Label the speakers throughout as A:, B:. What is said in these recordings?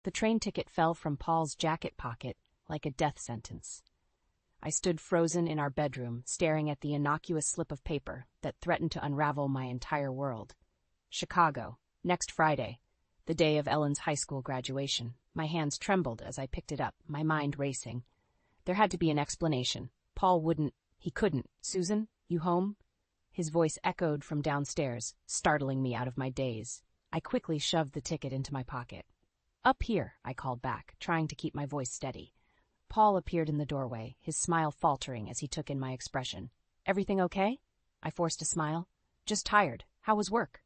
A: The train ticket fell from Paul's jacket pocket like a death sentence. I stood frozen in our bedroom, staring at the innocuous slip of paper that threatened to unravel my entire world. Chicago, next Friday, the day of Ellen's high school graduation. My hands trembled as I picked it up, my mind racing. There had to be an explanation. Paul he couldn't. Susan, you home? His voice echoed from downstairs, startling me out of my daze. I quickly shoved the ticket into my pocket. Up here, I called back, trying to keep my voice steady. Paul appeared in the doorway, his smile faltering as he took in my expression. Everything okay? I forced a smile. Just tired. How was work?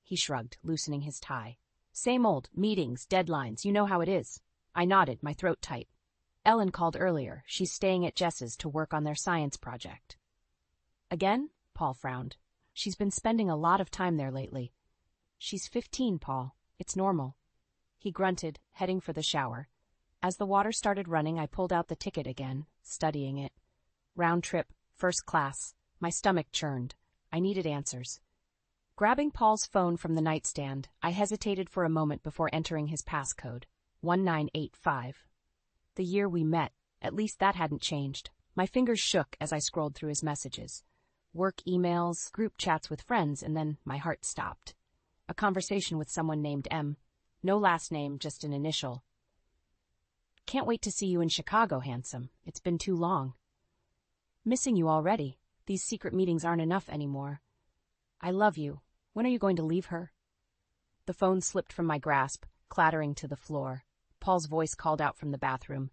A: He shrugged, loosening his tie. Same old, meetings, deadlines, you know how it is. I nodded, my throat tight. Ellen called earlier. She's staying at Jess's to work on their science project. Again? Paul frowned. She's been spending a lot of time there lately. She's 15, Paul. It's normal. He grunted, heading for the shower. As the water started running, I pulled out the ticket again, studying it. Round trip, first class. My stomach churned. I needed answers. Grabbing Paul's phone from the nightstand, I hesitated for a moment before entering his passcode. 1985. The year we met. At least that hadn't changed. My fingers shook as I scrolled through his messages. Work emails, group chats with friends, and then my heart stopped. A conversation with someone named M. No last name, just an initial. Can't wait to see you in Chicago, handsome. It's been too long. Missing you already. These secret meetings aren't enough anymore. I love you. When are you going to leave her? The phone slipped from my grasp, clattering to the floor. Paul's voice called out from the bathroom.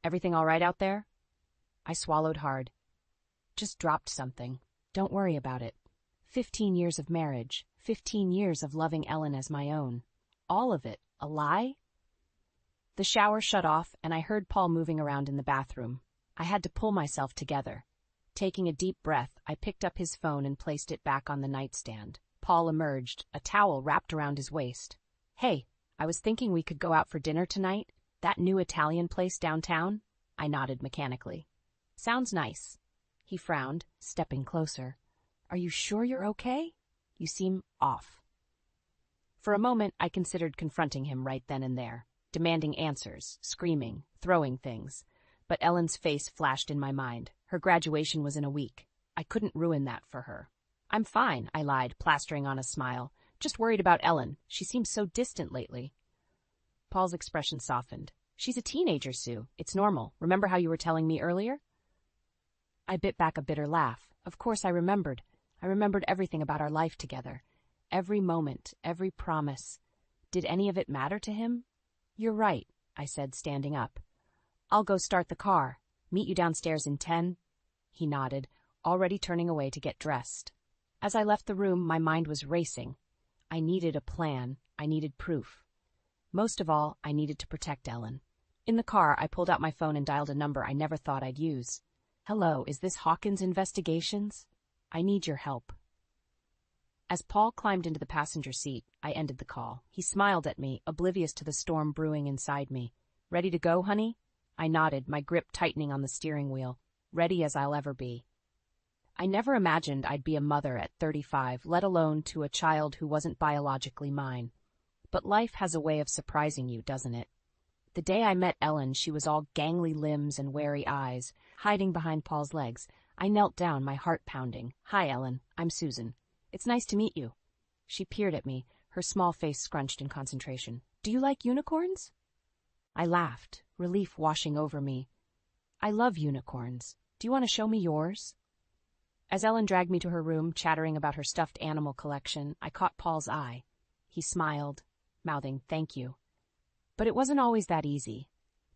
A: Everything all right out there? I swallowed hard. Just dropped something. Don't worry about it. 15 years of marriage. 15 years of loving Ellen as my own. All of it. A lie? The shower shut off, and I heard Paul moving around in the bathroom. I had to pull myself together. Taking a deep breath, I picked up his phone and placed it back on the nightstand. Paul emerged, a towel wrapped around his waist. Hey, I was thinking we could go out for dinner tonight. That new Italian place downtown? I nodded mechanically. Sounds nice. He frowned, stepping closer. Are you sure you're okay? You seem off. For a moment, I considered confronting him right then and there, demanding answers, screaming, throwing things. But Ellen's face flashed in my mind. Her graduation was in a week. I couldn't ruin that for her. I'm fine, I lied, plastering on a smile. Just worried about Ellen. She seems so distant lately. Paul's expression softened. She's a teenager, Sue. It's normal. Remember how you were telling me earlier? I bit back a bitter laugh. Of course I remembered. I remembered everything about our life together. Every moment, every promise. Did any of it matter to him? You're right, I said, standing up. I'll go start the car. Meet you downstairs in 10. He nodded, already turning away to get dressed. As I left the room, my mind was racing. I needed a plan. I needed proof. Most of all, I needed to protect Ellen. In the car, I pulled out my phone and dialed a number I never thought I'd use. Hello, is this Hawkins Investigations? I need your help. As Paul climbed into the passenger seat, I ended the call. He smiled at me, oblivious to the storm brewing inside me. Ready to go, honey? I nodded, my grip tightening on the steering wheel. Ready as I'll ever be. I never imagined I'd be a mother at 35, let alone to a child who wasn't biologically mine. But life has a way of surprising you, doesn't it? The day I met Ellen, she was all gangly limbs and wary eyes, hiding behind Paul's legs. I knelt down, my heart pounding. Hi, Ellen. I'm Susan. It's nice to meet you. She peered at me, her small face scrunched in concentration. Do you like unicorns? I laughed, relief washing over me. I love unicorns. Do you want to show me yours? As Ellen dragged me to her room, chattering about her stuffed animal collection, I caught Paul's eye. He smiled, mouthing, thank you. But it wasn't always that easy.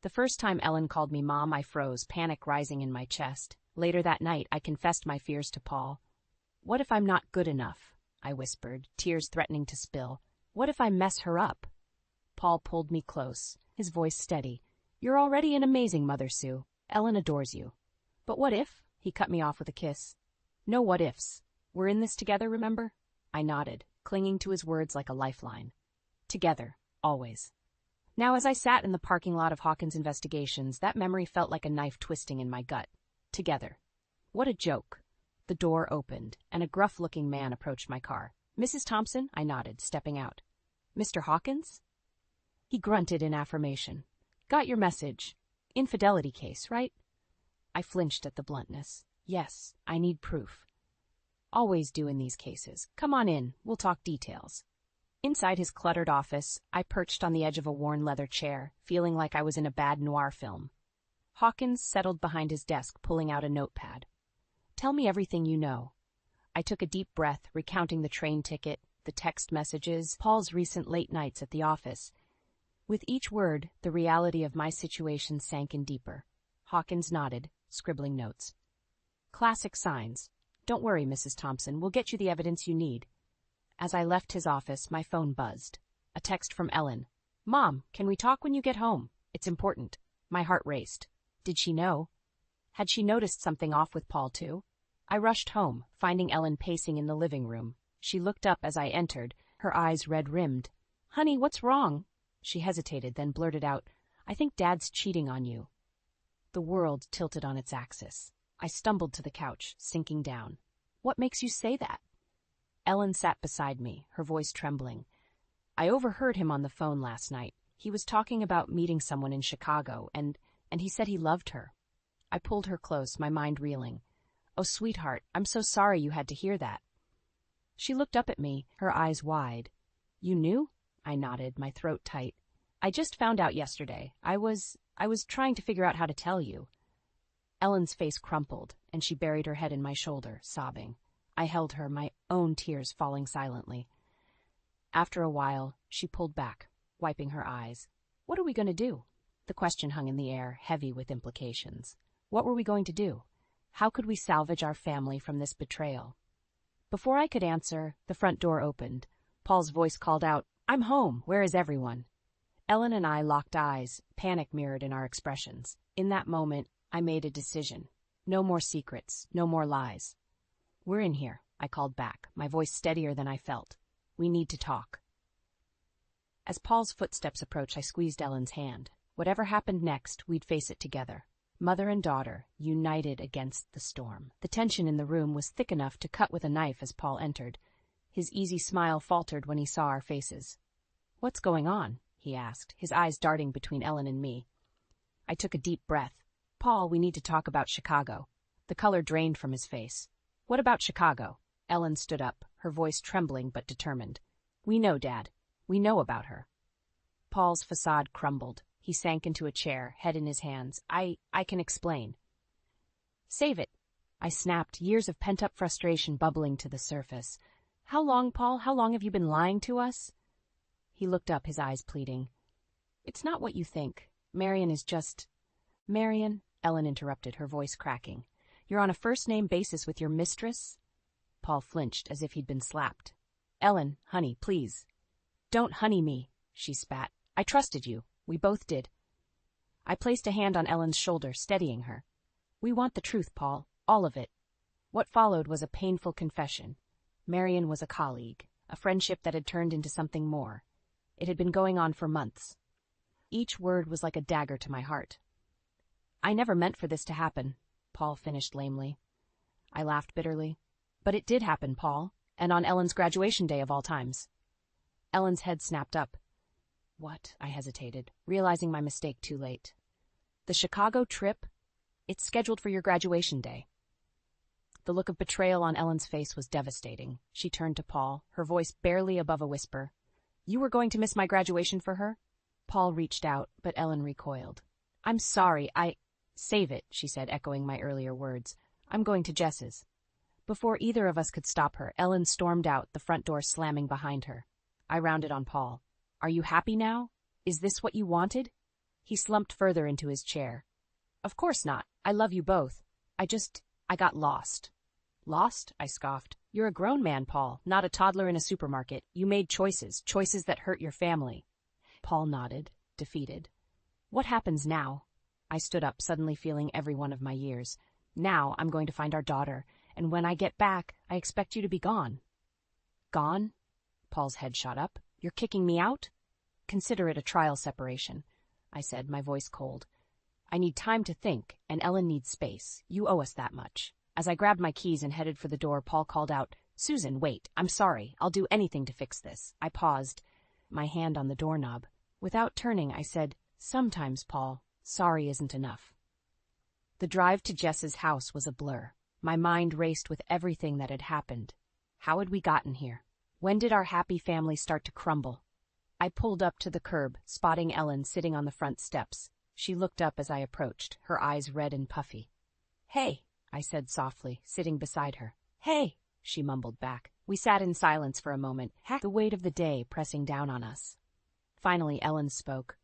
A: The first time Ellen called me Mom, I froze, panic rising in my chest. Later that night, I confessed my fears to Paul. What if I'm not good enough? I whispered, tears threatening to spill. What if I mess her up? Paul pulled me close, his voice steady. You're already an amazing mother, Sue. Ellen adores you. But what if? He cut me off with a kiss. No what ifs. We're in this together, remember? I nodded, clinging to his words like a lifeline. Together, always. Now, as I sat in the parking lot of Hawkins Investigations, that memory felt like a knife twisting in my gut. Together. What a joke. The door opened, and a gruff-looking man approached my car. Mrs. Thompson? I nodded, stepping out. Mr. Hawkins? He grunted in affirmation. Got your message. Infidelity case, right? I flinched at the bluntness. Yes, I need proof. Always do in these cases. Come on in, we'll talk details. Inside his cluttered office, I perched on the edge of a worn leather chair, feeling like I was in a bad noir film. Hawkins settled behind his desk, pulling out a notepad. Tell me everything you know. I took a deep breath, recounting the train ticket, the text messages, Paul's recent late nights at the office. With each word, the reality of my situation sank in deeper. Hawkins nodded, scribbling notes. Classic signs. Don't worry, Mrs. Thompson, we'll get you the evidence you need. As I left his office, my phone buzzed. A text from Ellen. Mom, can we talk when you get home? It's important. My heart raced. Did she know? Had she noticed something off with Paul, too? I rushed home, finding Ellen pacing in the living room. She looked up as I entered, her eyes red-rimmed. Honey, what's wrong? She hesitated, then blurted out, I think Dad's cheating on you. The world tilted on its axis. I stumbled to the couch, sinking down. What makes you say that? Ellen sat beside me, her voice trembling. I overheard him on the phone last night. He was talking about meeting someone in Chicago, and he said he loved her. I pulled her close, my mind reeling. Oh, sweetheart, I'm so sorry you had to hear that. She looked up at me, her eyes wide. You knew? I nodded, my throat tight. I just found out yesterday. I was trying to figure out how to tell you. Ellen's face crumpled, and she buried her head in my shoulder, sobbing. I held her, my own tears falling silently. After a while, she pulled back, wiping her eyes. What are we going to do? The question hung in the air, heavy with implications. What were we going to do? How could we salvage our family from this betrayal? Before I could answer, the front door opened. Paul's voice called out, I'm home. Where is everyone? Ellen and I locked eyes, panic mirrored in our expressions. In that moment, I made a decision. No more secrets, no more lies. We're in here, I called back, my voice steadier than I felt. We need to talk. As Paul's footsteps approached, I squeezed Ellen's hand. Whatever happened next, we'd face it together. Mother and daughter, united against the storm. The tension in the room was thick enough to cut with a knife as Paul entered. His easy smile faltered when he saw our faces. What's going on? He asked, his eyes darting between Ellen and me. I took a deep breath. Paul, we need to talk about Chicago. The color drained from his face. What about Chicago? Ellen stood up, her voice trembling but determined. We know, Dad. We know about her. Paul's facade crumbled. He sank into a chair, head in his hands. I can explain. Save it. I snapped, years of pent-up frustration bubbling to the surface. How long, Paul? How long have you been lying to us? He looked up, his eyes pleading. It's not what you think. Marion is just... Marion, Ellen interrupted, her voice cracking. You're on a first-name basis with your mistress? Paul flinched as if he'd been slapped. Ellen, honey, please. Don't honey me, she spat. I trusted you. We both did. I placed a hand on Ellen's shoulder, steadying her. We want the truth, Paul. All of it. What followed was a painful confession. Marion was a colleague, a friendship that had turned into something more. It had been going on for months. Each word was like a dagger to my heart. I never meant for this to happen, Paul finished lamely. I laughed bitterly. But it did happen, Paul, and on Ellen's graduation day of all times. Ellen's head snapped up. What? I hesitated, realizing my mistake too late. The Chicago trip? It's scheduled for your graduation day. The look of betrayal on Ellen's face was devastating. She turned to Paul, her voice barely above a whisper. You were going to miss my graduation for her? Paul reached out, but Ellen recoiled. I'm sorry, Save it, she said, echoing my earlier words. I'm going to Jess's. Before either of us could stop her, Ellen stormed out, the front door slamming behind her. I rounded on Paul. Are you happy now? Is this what you wanted? He slumped further into his chair. Of course not. I love you both. I got lost. Lost? I scoffed. You're a grown man, Paul, not a toddler in a supermarket. You made choices that hurt your family. Paul nodded, defeated. What happens now? I stood up, suddenly feeling every one of my years. Now I'm going to find our daughter, and when I get back, I expect you to be gone. Gone? Paul's head shot up. You're kicking me out? Consider it a trial separation, I said, my voice cold. I need time to think, and Ellen needs space. You owe us that much. As I grabbed my keys and headed for the door, Paul called out, Susan, wait. I'm sorry. I'll do anything to fix this. I paused, my hand on the doorknob. Without turning, I said, "Sometimes, Paul, sorry isn't enough." The drive to Jess's house was a blur. My mind raced with everything that had happened. How had we gotten here? When did our happy family start to crumble? I pulled up to the curb, spotting Ellen sitting on the front steps. She looked up as I approached, her eyes red and puffy. "Hey," I said softly, sitting beside her. "Hey," she mumbled back. We sat in silence for a moment, the weight of the day pressing down on us. Finally, Ellen spoke.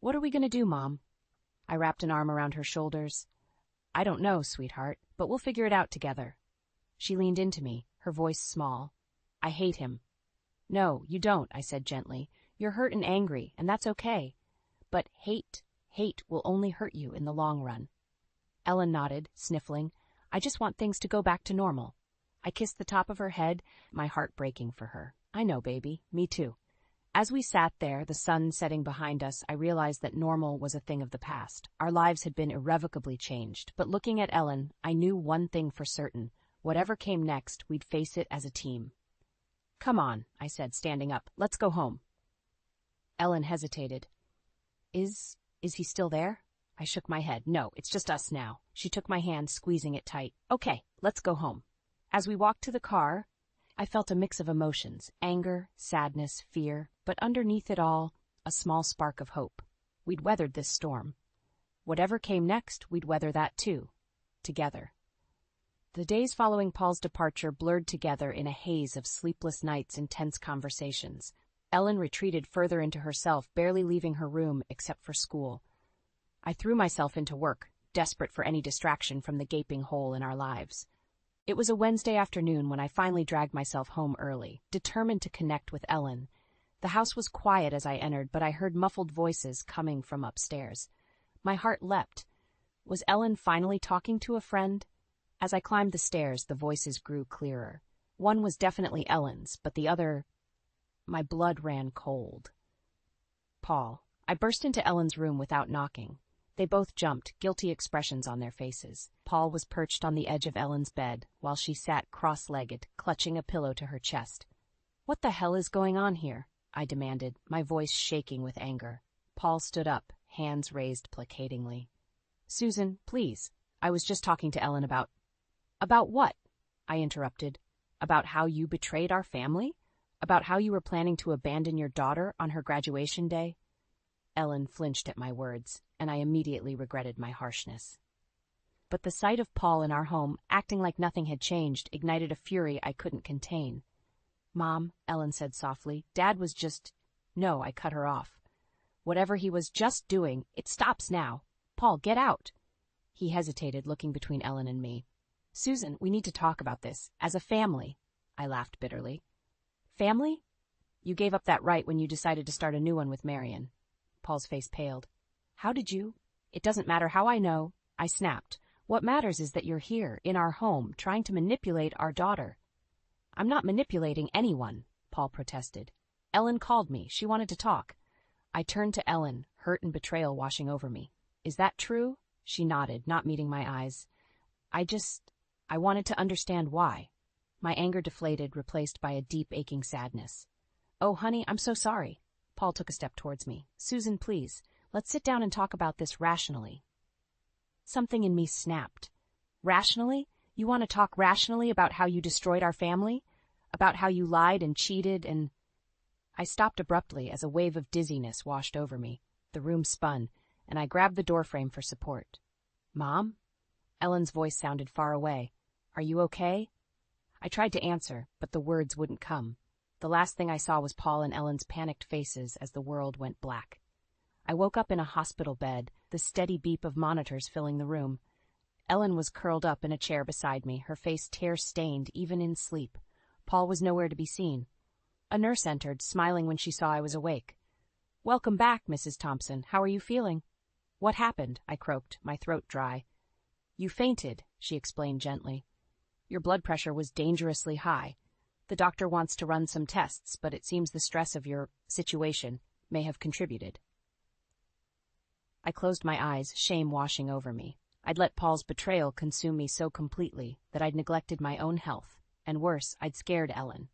A: "What are we going to do, Mom?" I wrapped an arm around her shoulders. "I don't know, sweetheart, but we'll figure it out together." She leaned into me, her voice small. "I hate him." "No, you don't," I said gently. "You're hurt and angry, and that's okay. But hate will only hurt you in the long run." Ellen nodded, sniffling. "I just want things to go back to normal." I kissed the top of her head, my heart breaking for her. "I know, baby. Me too." As we sat there, the sun setting behind us, I realized that normal was a thing of the past. Our lives had been irrevocably changed, but looking at Ellen, I knew one thing for certain. Whatever came next, we'd face it as a team. "Come on," I said, standing up. "Let's go home." Ellen hesitated. Is he still there?" I shook my head. "No, it's just us now." She took my hand, squeezing it tight. "Okay, let's go home." As we walked to the car, I felt a mix of emotions, anger, sadness, fear, but underneath it all, a small spark of hope. We'd weathered this storm. Whatever came next, we'd weather that too, together. The days following Paul's departure blurred together in a haze of sleepless nights and tense conversations. Ellen retreated further into herself, barely leaving her room except for school. I threw myself into work, desperate for any distraction from the gaping hole in our lives. It was a Wednesday afternoon when I finally dragged myself home early, determined to connect with Ellen. The house was quiet as I entered, but I heard muffled voices coming from upstairs. My heart leapt. Was Ellen finally talking to a friend? As I climbed the stairs, the voices grew clearer. One was definitely Ellen's, but the other... My blood ran cold. "Paul." I burst into Ellen's room without knocking. They both jumped, guilty expressions on their faces. Paul was perched on the edge of Ellen's bed, while she sat cross-legged, clutching a pillow to her chest. "What the hell is going on here?" I demanded, my voice shaking with anger. Paul stood up, hands raised placatingly. "Susan, please. I was just talking to Ellen about..." "About what?" I interrupted. "About how you betrayed our family? About how you were planning to abandon your daughter on her graduation day?" Ellen flinched at my words, and I immediately regretted my harshness. But the sight of Paul in our home, acting like nothing had changed, ignited a fury I couldn't contain. "Mom," Ellen said softly, "Dad was just..." "No," I cut her off. "Whatever he was just doing, it stops now. Paul, get out." He hesitated, looking between Ellen and me. "Susan, we need to talk about this, as a family." I laughed bitterly. "Family? You gave up that right when you decided to start a new one with Marion." Paul's face paled. "How did you?" "It doesn't matter how I know," I snapped. "What matters is that you're here, in our home, trying to manipulate our daughter." "I'm not manipulating anyone," Paul protested. "Ellen called me. She wanted to talk." I turned to Ellen, hurt and betrayal washing over me. "Is that true?" She nodded, not meeting my eyes. I wanted to understand why." My anger deflated, replaced by a deep, aching sadness. "Oh, honey, I'm so sorry." Paul took a step towards me. "Susan, please, let's sit down and talk about this rationally." Something in me snapped. "Rationally? You want to talk rationally about how you destroyed our family? About how you lied and cheated and..." I stopped abruptly as a wave of dizziness washed over me. The room spun, and I grabbed the doorframe for support. "Mom?" Ellen's voice sounded far away. "Are you okay?" I tried to answer, but the words wouldn't come. The last thing I saw was Paul and Ellen's panicked faces as the world went black. I woke up in a hospital bed, the steady beep of monitors filling the room. Ellen was curled up in a chair beside me, her face tear-stained even in sleep. Paul was nowhere to be seen. A nurse entered, smiling when she saw I was awake. "Welcome back, Mrs. Thompson. How are you feeling?" "What happened?" I croaked, my throat dry. "You fainted," she explained gently. "Your blood pressure was dangerously high. The doctor wants to run some tests, but it seems the stress of your situation may have contributed." I closed my eyes, shame washing over me. I'd let Paul's betrayal consume me so completely that I'd neglected my own health, and worse, I'd scared Ellen.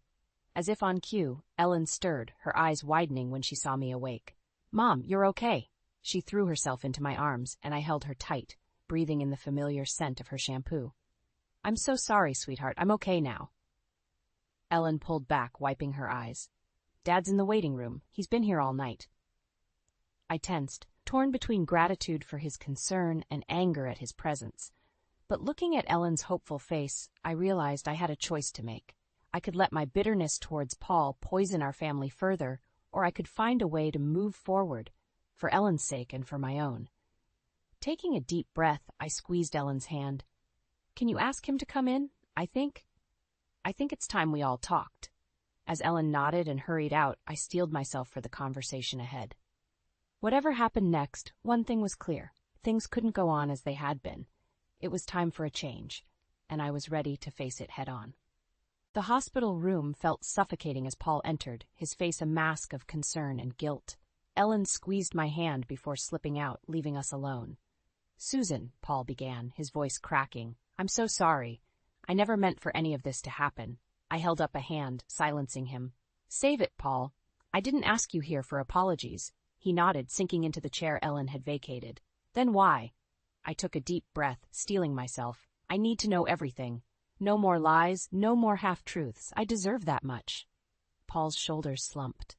A: As if on cue, Ellen stirred, her eyes widening when she saw me awake. Mom, you're okay. She threw herself into my arms, and I held her tight, breathing in the familiar scent of her shampoo. I'm so sorry, sweetheart. I'm okay now. Ellen pulled back, wiping her eyes. Dad's in the waiting room. He's been here all night. I tensed, torn between gratitude for his concern and anger at his presence. But looking at Ellen's hopeful face, I realized I had a choice to make. I could let my bitterness towards Paul poison our family further, or I could find a way to move forward, for Ellen's sake and for my own. Taking a deep breath, I squeezed Ellen's hand. Can you ask him to come in? I think it's time we all talked. As Ellen nodded and hurried out, I steeled myself for the conversation ahead. Whatever happened next, one thing was clear. Things couldn't go on as they had been. It was time for a change, and I was ready to face it head on. The hospital room felt suffocating as Paul entered, his face a mask of concern and guilt. Ellen squeezed my hand before slipping out, leaving us alone. Susan, Paul began, his voice cracking. I'm so sorry. I never meant for any of this to happen. I held up a hand, silencing him. Save it, Paul. I didn't ask you here for apologies. He nodded, sinking into the chair Ellen had vacated. Then why? I took a deep breath, steeling myself. I need to know everything. No more lies, no more half-truths. I deserve that much. Paul's shoulders slumped.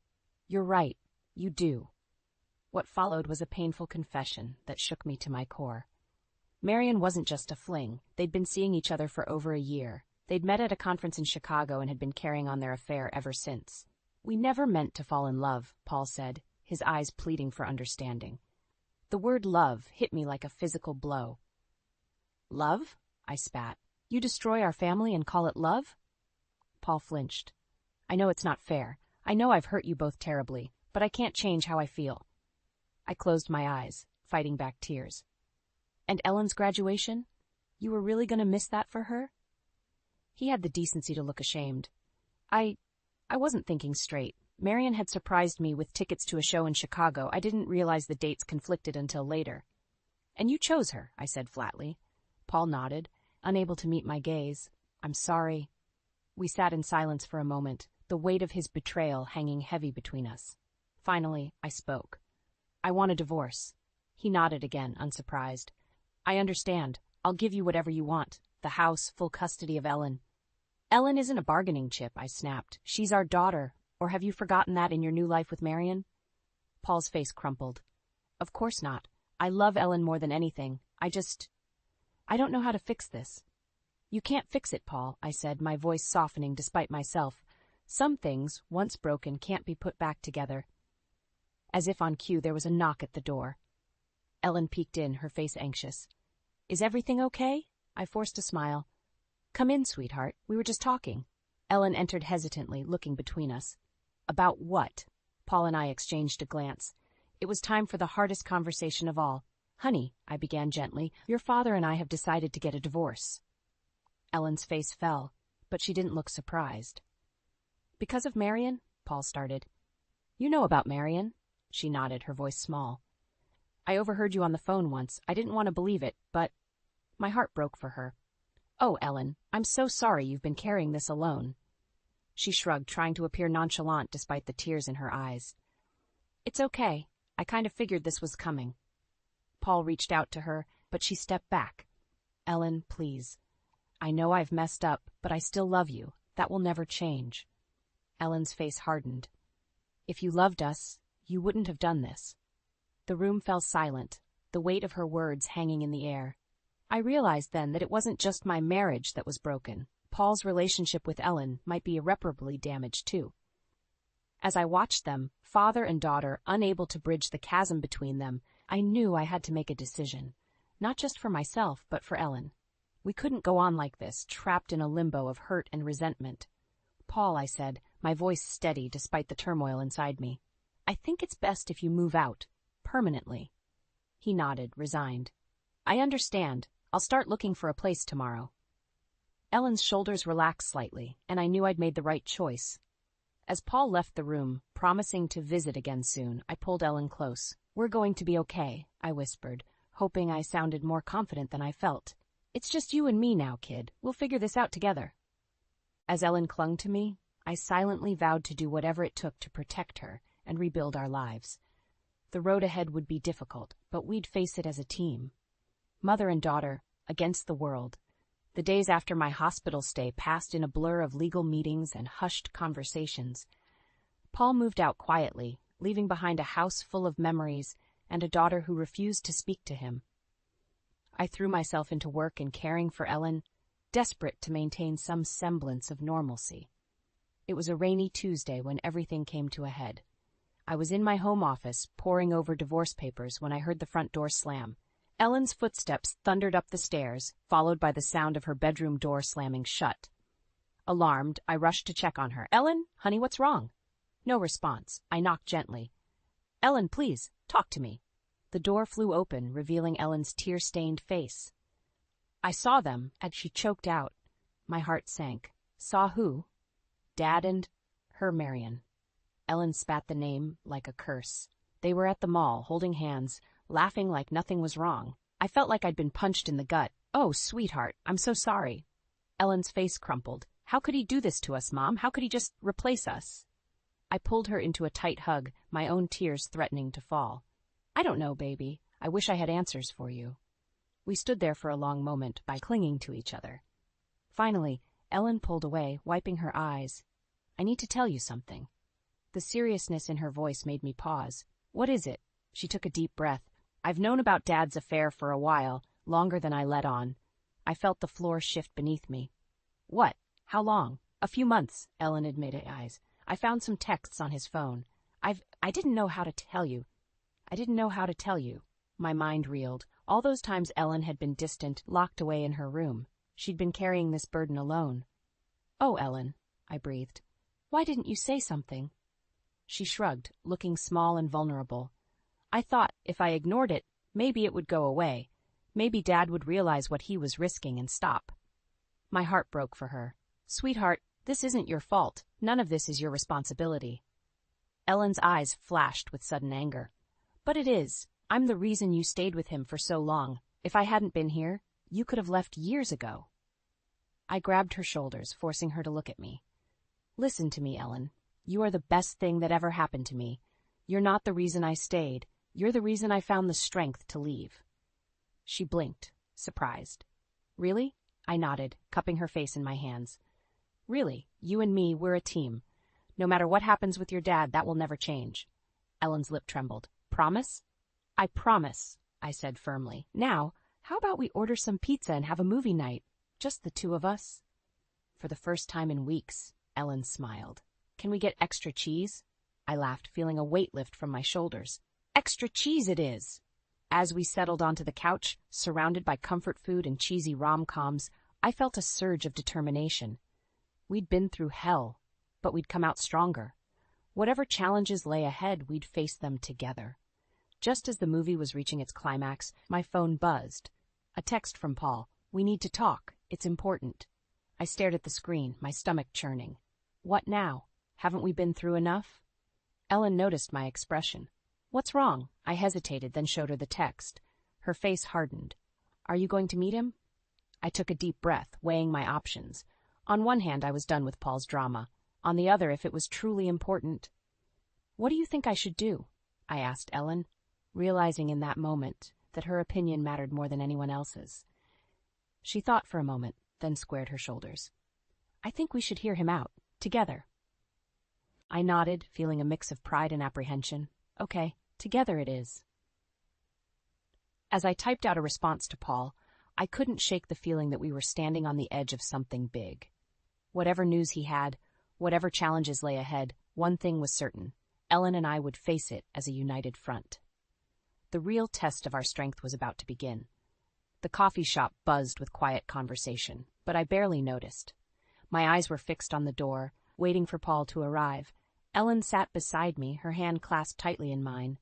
A: You're right. You do. What followed was a painful confession that shook me to my core. Marion wasn't just a fling. They'd been seeing each other for over a year. They'd met at a conference in Chicago and had been carrying on their affair ever since. We never meant to fall in love, Paul said, his eyes pleading for understanding. The word love hit me like a physical blow. Love? I spat. You destroy our family and call it love? Paul flinched. I know it's not fair. I know I've hurt you both terribly, but I can't change how I feel. I closed my eyes, fighting back tears. And Ellen's graduation? You were really going to miss that for her? He had the decency to look ashamed. I wasn't thinking straight. Marion had surprised me with tickets to a show in Chicago. I didn't realize the dates conflicted until later. And you chose her, I said flatly. Paul nodded, unable to meet my gaze. I'm sorry. We sat in silence for a moment, the weight of his betrayal hanging heavy between us. Finally, I spoke. I want a divorce. He nodded again, unsurprised. I understand. I'll give you whatever you want. The house, full custody of Ellen. Ellen isn't a bargaining chip, I snapped. She's our daughter. Or have you forgotten that in your new life with Marion? Paul's face crumpled. Of course not. I love Ellen more than anything. I don't know how to fix this. You can't fix it, Paul, I said, my voice softening despite myself. Some things, once broken, can't be put back together. As if on cue, there was a knock at the door. Ellen peeked in, her face anxious. Is everything okay? I forced a smile. Come in, sweetheart. We were just talking. Ellen entered hesitantly, looking between us. About what? Paul and I exchanged a glance. It was time for the hardest conversation of all. Honey, I began gently, your father and I have decided to get a divorce. Ellen's face fell, but she didn't look surprised. Because of Marion? Paul started. You know about Marion? She nodded, her voice small. I overheard you on the phone once. I didn't want to believe it, but my heart broke for her. Oh, Ellen, I'm so sorry you've been carrying this alone. She shrugged, trying to appear nonchalant despite the tears in her eyes. It's okay. I kind of figured this was coming. Paul reached out to her, but she stepped back. Ellen, please. I know I've messed up, but I still love you. That will never change. Ellen's face hardened. If you loved us, you wouldn't have done this. The room fell silent, the weight of her words hanging in the air. I realized then that it wasn't just my marriage that was broken. Paul's relationship with Ellen might be irreparably damaged too. As I watched them, father and daughter, unable to bridge the chasm between them, I knew I had to make a decision, not just for myself, but for Ellen. We couldn't go on like this, trapped in a limbo of hurt and resentment. Paul, I said, my voice steady despite the turmoil inside me. I think it's best if you move out, permanently. He nodded, resigned. I understand. I'll start looking for a place tomorrow. Ellen's shoulders relaxed slightly, and I knew I'd made the right choice. As Paul left the room, promising to visit again soon, I pulled Ellen close. We're going to be okay, I whispered, hoping I sounded more confident than I felt. It's just you and me now, kid. We'll figure this out together. As Ellen clung to me, I silently vowed to do whatever it took to protect her and rebuild our lives. The road ahead would be difficult, but we'd face it as a team. Mother and daughter, against the world. The days after my hospital stay passed in a blur of legal meetings and hushed conversations. Paul moved out quietly, leaving behind a house full of memories and a daughter who refused to speak to him. I threw myself into work and caring for Ellen, desperate to maintain some semblance of normalcy. It was a rainy Tuesday when everything came to a head. I was in my home office, poring over divorce papers, when I heard the front door slam. Ellen's footsteps thundered up the stairs, followed by the sound of her bedroom door slamming shut. Alarmed, I rushed to check on her. "Ellen, honey, what's wrong?" No response. I knocked gently. "Ellen, please, talk to me." The door flew open, revealing Ellen's tear-stained face. I saw them, as she choked out. My heart sank. Saw who? Dad and her, Marion. Ellen spat the name like a curse. They were at the mall, holding hands, laughing like nothing was wrong. I felt like I'd been punched in the gut. "Oh, sweetheart, I'm so sorry." Ellen's face crumpled. "How could he do this to us, Mom? How could he just replace us?" I pulled her into a tight hug, my own tears threatening to fall. "I don't know, baby. I wish I had answers for you." We stood there for a long moment, by clinging to each other. Finally, Ellen pulled away, wiping her eyes. "I need to tell you something." The seriousness in her voice made me pause. "What is it?" She took a deep breath. "I've known about Dad's affair for a while, longer than I let on." I felt the floor shift beneath me. "What? How long?" "A few months," Ellen admitted eyes. "I found some texts on his phone. I didn't know how to tell you. My mind reeled. All those times Ellen had been distant, locked away in her room. She'd been carrying this burden alone. "Oh, Ellen," I breathed. "Why didn't you say something?" She shrugged, looking small and vulnerable. "I thought, if I ignored it, maybe it would go away. Maybe Dad would realize what he was risking and stop." My heart broke for her. "Sweetheart, this isn't your fault. None of this is your responsibility." Ellen's eyes flashed with sudden anger. "But it is. I'm the reason you stayed with him for so long. If I hadn't been here, you could have left years ago." I grabbed her shoulders, forcing her to look at me. "Listen to me, Ellen. You are the best thing that ever happened to me. You're not the reason I stayed. You're the reason I found the strength to leave." She blinked, surprised. "Really?" I nodded, cupping her face in my hands. "Really, you and me, we're a team. No matter what happens with your dad, that will never change." Ellen's lip trembled. "Promise?" "I promise," I said firmly. "Now, how about we order some pizza and have a movie night? Just the two of us?" For the first time in weeks, Ellen smiled. "Can we get extra cheese?" I laughed, feeling a weight lift from my shoulders. "Extra cheese it is!" As we settled onto the couch, surrounded by comfort food and cheesy rom-coms, I felt a surge of determination. We'd been through hell, but we'd come out stronger. Whatever challenges lay ahead, we'd face them together. Just as the movie was reaching its climax, my phone buzzed. A text from Paul. "We need to talk. It's important." I stared at the screen, my stomach churning. "What now? Haven't we been through enough?" Ellen noticed my expression. "What's wrong?" I hesitated, then showed her the text. Her face hardened. "Are you going to meet him?" I took a deep breath, weighing my options. On one hand, I was done with Paul's drama. On the other, if it was truly important. "What do you think I should do?" I asked Ellen, realizing in that moment that her opinion mattered more than anyone else's. She thought for a moment, then squared her shoulders. "I think we should hear him out, together." I nodded, feeling a mix of pride and apprehension. "Okay, together it is." As I typed out a response to Paul, I couldn't shake the feeling that we were standing on the edge of something big. Whatever news he had, whatever challenges lay ahead, one thing was certain. Ellen and I would face it as a united front. The real test of our strength was about to begin. The coffee shop buzzed with quiet conversation, but I barely noticed. My eyes were fixed on the door, waiting for Paul to arrive. Ellen sat beside me, her hand clasped tightly in mine.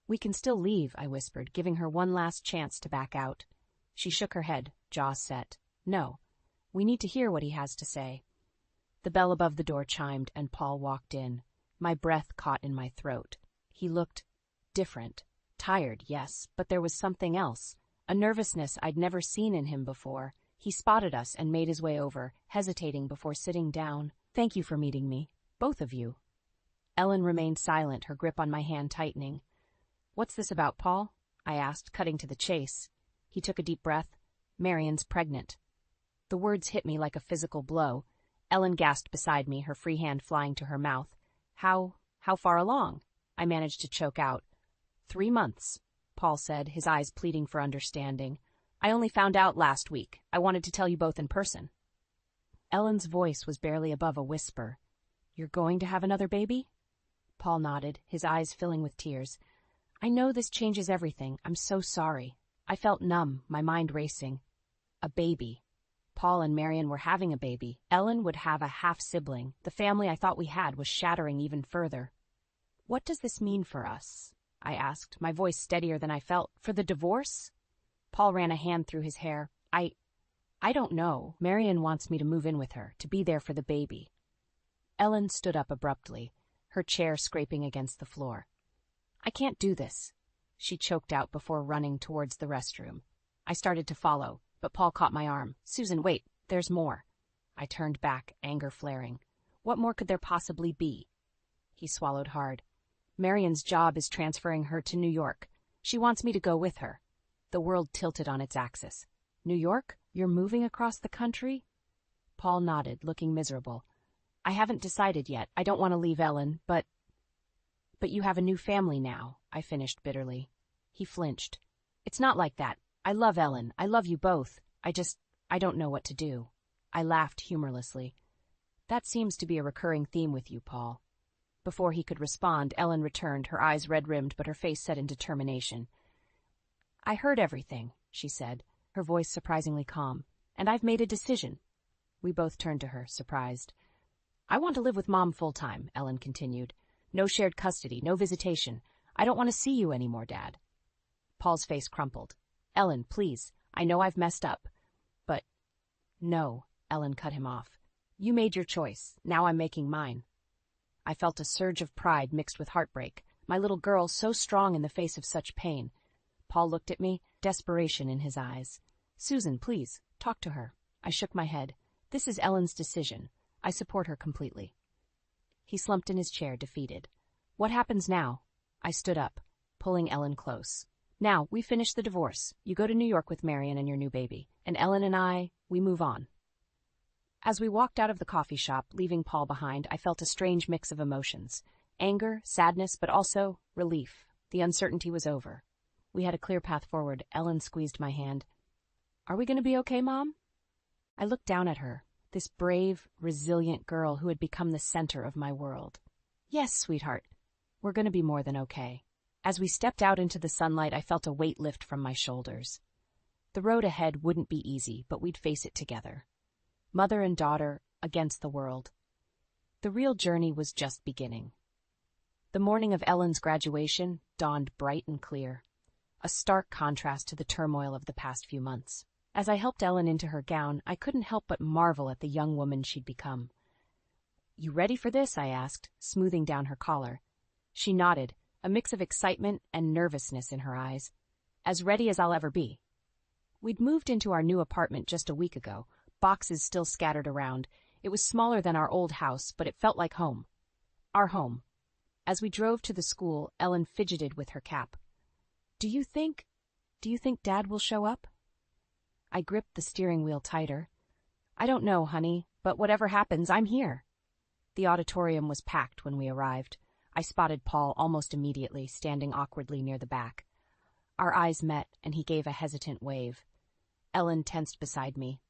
A: "We can still leave," I whispered, giving her one last chance to back out. She shook her head, jaw set. "No, we need to hear what he has to say." The bell above the door chimed, and Paul walked in. My breath caught in my throat. He looked different. Tired, yes, but there was something else. A nervousness I'd never seen in him before. He spotted us and made his way over, hesitating before sitting down. "Thank you for meeting me, both of you." Ellen remained silent, her grip on my hand tightening. "What's this about, Paul?" I asked, cutting to the chase. He took a deep breath. "Marian's pregnant." The words hit me like a physical blow. Ellen gasped beside me, her free hand flying to her mouth. How far along?" I managed to choke out. 3 months, Paul said, his eyes pleading for understanding. "I only found out last week. I wanted to tell you both in person." Ellen's voice was barely above a whisper. "You're going to have another baby?" Paul nodded, his eyes filling with tears. "I know this changes everything. I'm so sorry." I felt numb, my mind racing. A baby. Paul and Marian were having a baby. Ellen would have a half-sibling. The family I thought we had was shattering even further. "What does this mean for us?" I asked, my voice steadier than I felt. "For the divorce?" Paul ran a hand through his hair. I don't know. Marian wants me to move in with her, to be there for the baby." Ellen stood up abruptly, her chair scraping against the floor. "I can't do this," she choked out before running towards the restroom. I started to follow, but Paul caught my arm. "Susan, wait, there's more." I turned back, anger flaring. What more could there possibly be? He swallowed hard. "Marian's job is transferring her to New York. She wants me to go with her." The world tilted on its axis. "New York? You're moving across the country?" Paul nodded, looking miserable. "I haven't decided yet. I don't want to leave Ellen, but you have a new family now," I finished bitterly. He flinched. "It's not like that. I love Ellen. I love you both. I don't know what to do." I laughed humorlessly. "That seems to be a recurring theme with you, Paul." Before he could respond, Ellen returned, her eyes red-rimmed but her face set in determination. "I heard everything," she said, her voice surprisingly calm, "and I've made a decision." We both turned to her, surprised. "I want to live with Mom full-time," Ellen continued. "No shared custody, no visitation. I don't want to see you anymore, Dad." Paul's face crumpled. "Ellen, please, I know I've messed up, but—" "No," Ellen cut him off. "You made your choice. Now I'm making mine." I felt a surge of pride mixed with heartbreak. My little girl so strong in the face of such pain. Paul looked at me, desperation in his eyes. "Susan, please, talk to her." I shook my head. "This is Ellen's decision. I support her completely." He slumped in his chair, defeated. "What happens now?" I stood up, pulling Ellen close. "Now, we finish the divorce. You go to New York with Marian and your new baby. And Ellen and we move on." As we walked out of the coffee shop, leaving Paul behind, I felt a strange mix of emotions. Anger, sadness, but also relief. The uncertainty was over. We had a clear path forward. Ellen squeezed my hand. "Are we going to be okay, Mom?" I looked down at her, this brave, resilient girl who had become the center of my world. "Yes, sweetheart, we're going to be more than okay." As we stepped out into the sunlight, I felt a weight lift from my shoulders. The road ahead wouldn't be easy, but we'd face it together. Mother and daughter against the world. The real journey was just beginning. The morning of Ellen's graduation dawned bright and clear, a stark contrast to the turmoil of the past few months. As I helped Ellen into her gown, I couldn't help but marvel at the young woman she'd become. "You ready for this?" I asked, smoothing down her collar. She nodded, a mix of excitement and nervousness in her eyes. "As ready as I'll ever be." We'd moved into our new apartment just a week ago, boxes still scattered around. It was smaller than our old house, but it felt like home. Our home. As we drove to the school, Ellen fidgeted with her cap. Do you think Dad will show up?" I gripped the steering wheel tighter. "I don't know, honey, but whatever happens, I'm here." The auditorium was packed when we arrived. I spotted Paul almost immediately, standing awkwardly near the back. Our eyes met, and he gave a hesitant wave. Ellen tensed beside me.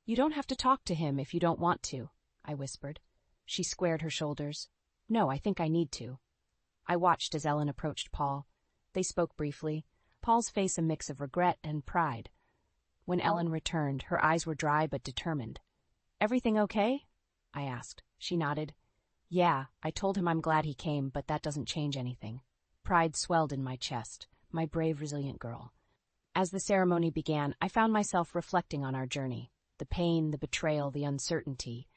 A: "You don't have to talk to him if you don't want to," I whispered. She squared her shoulders. "No, I think I need to." I watched as Ellen approached Paul. They spoke briefly, Paul's face a mix of regret and pride. When Ellen returned, her eyes were dry but determined. "Everything okay?" I asked. She nodded. "Yeah, I told him I'm glad he came, but that doesn't change anything." Pride swelled in my chest, my brave, resilient girl. As the ceremony began, I found myself reflecting on our journey. The pain, the betrayal, the uncertainty.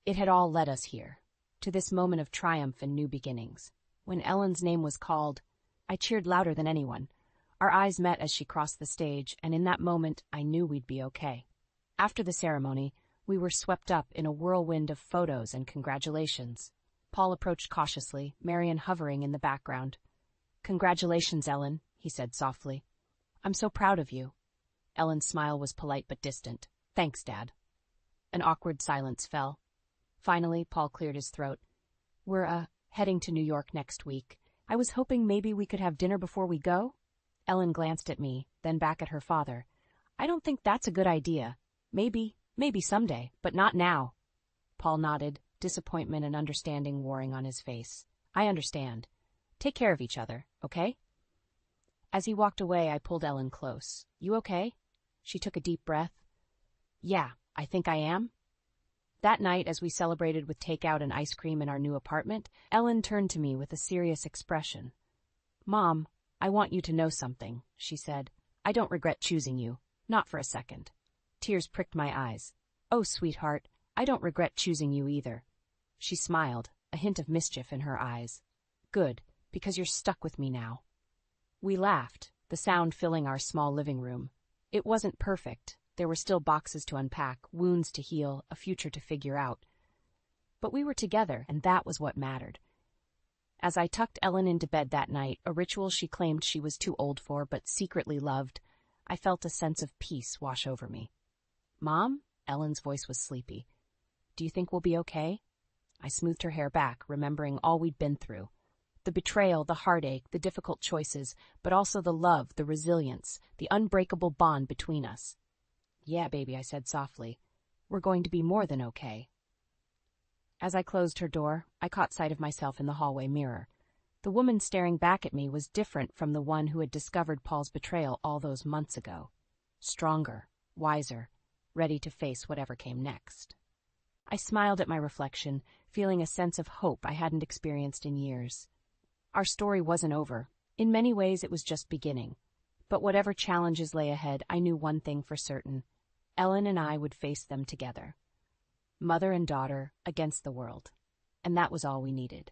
A: It had all led us here, to this moment of triumph and new beginnings. When Ellen's name was called, I cheered louder than anyone. Our eyes met as she crossed the stage, and in that moment I knew we'd be okay. After the ceremony, we were swept up in a whirlwind of photos and congratulations. Paul approached cautiously, Marian hovering in the background. "Congratulations, Ellen," he said softly. "I'm so proud of you." Ellen's smile was polite but distant. "Thanks, Dad." An awkward silence fell. Finally, Paul cleared his throat. "We're, heading to New York next week. I was hoping maybe we could have dinner before we go?" Ellen glanced at me, then back at her father. "I don't think that's a good idea. Maybe someday, but not now." Paul nodded, disappointment and understanding warring on his face. "I understand. Take care of each other, okay?" As he walked away, I pulled Ellen close. "You okay?" She took a deep breath. "Yeah, I think I am." That night, as we celebrated with takeout and ice cream in our new apartment, Ellen turned to me with a serious expression. "Mom, I want you to know something," she said. "I don't regret choosing you. Not for a second." Tears pricked my eyes. "Oh, sweetheart, I don't regret choosing you either." She smiled, a hint of mischief in her eyes. "Good, because you're stuck with me now." We laughed, the sound filling our small living room. It wasn't perfect. There were still boxes to unpack, wounds to heal, a future to figure out. But we were together, and that was what mattered. As I tucked Ellen into bed that night, a ritual she claimed she was too old for but secretly loved, I felt a sense of peace wash over me. "Mom?" Ellen's voice was sleepy. "Do you think we'll be okay?" I smoothed her hair back, remembering all we'd been through. The betrayal, the heartache, the difficult choices, but also the love, the resilience, the unbreakable bond between us. "Yeah, baby," I said softly. "We're going to be more than okay." As I closed her door, I caught sight of myself in the hallway mirror. The woman staring back at me was different from the one who had discovered Paul's betrayal all those months ago. Stronger, wiser, ready to face whatever came next. I smiled at my reflection, feeling a sense of hope I hadn't experienced in years. Our story wasn't over. In many ways, it was just beginning. But whatever challenges lay ahead, I knew one thing for certain. Ellen and I would face them together. Mother and daughter against the world. And that was all we needed.